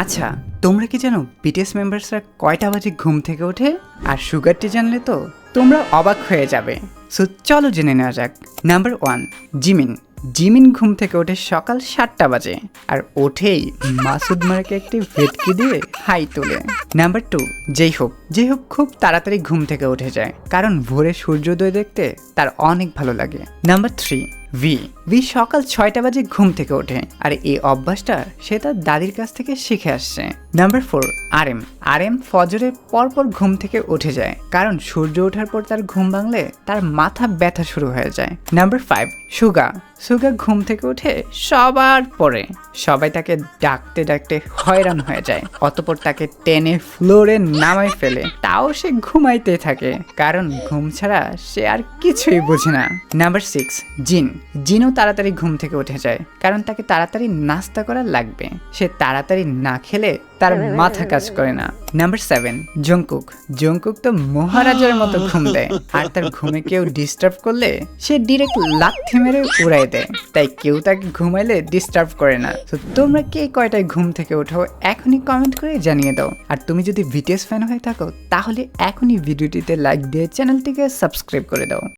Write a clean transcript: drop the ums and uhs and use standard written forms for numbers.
আচ্ছা, তোমরা কি জানো বিটিএস মেম্বার্সরা কয়টা বাজে ঘুম থেকে ওঠে? আর সুগারটি জানলে তো তোমরা অবাক হয়ে যাবে। সো চলো জেনে নেওয়া যাক। Number 1, Jimin. জিমিন ঘুম থেকে ওঠে সকাল 7টা বাজে আর ওঠেই মাসুদ মারাকে একটি ভেটকি দিয়ে হাই তোলে। নাম্বার 2, জেইহোপ। জেইহোপ খুব তাড়াতাড়ি ঘুম থেকে উঠে যায় কারণ ভোরে সূর্যোদয় দেখতে তার অনেক ভালো লাগে। নাম্বার 3, ভি সকাল 6টা বাজে ঘুম থেকে ওঠে আর এই অভ্যাসটা সে তার দাদির কাছ থেকে শিখে আসছে। নাম্বার 4, আরএম ফজরের পরপর ঘুম থেকে উঠে যায় কারণ সূর্য ওঠার পর তার ঘুম ভাঙলে তার মাথা ব্যথা শুরু হয়ে যায়। নাম্বার 5, সুগা ঘুম থেকে উঠে সবার পরে সবাই তাকে ডাকতে ডাকতে হয়রান হয়ে যায়, অতপর তাকে টেনে ফ্লোরে নামাই ফেলে, তাও সে ঘুমাইতে থাকে কারণ ঘুম ছাড়া সে আর কিছুই বোঝে না। নাম্বার 6, জিনও তাড়াতাড়ি ঘুম থেকে উঠে যায় কারণ তাকে তাড়াতাড়ি নাস্তা করা লাগবে, সে তাড়াতাড়ি না খেলে তার মাথা কাজ করে না। নাম্বার 7, জংকুক তো মহারাজার মতো ঘুম দেয় আর তার ঘুমে কেউ ডিস্টার্ব করলে সে ডিরেক্ট লাথি মেরে উড়াই দেয়, তাই কেউ তাকে ঘুমাইলে ডিস্টার্ব করে না। তো তোমরা কে কয়টায় ঘুম থেকে ওঠো এখনই কমেন্ট করে জানিয়ে দাও। আর তুমি যদি বিটিএস ফ্যান হয়ে থাকো তাহলে এখনই ভিডিওটিতে লাইক দিয়ে চ্যানেলটিকে সাবস্ক্রাইব করে দাও।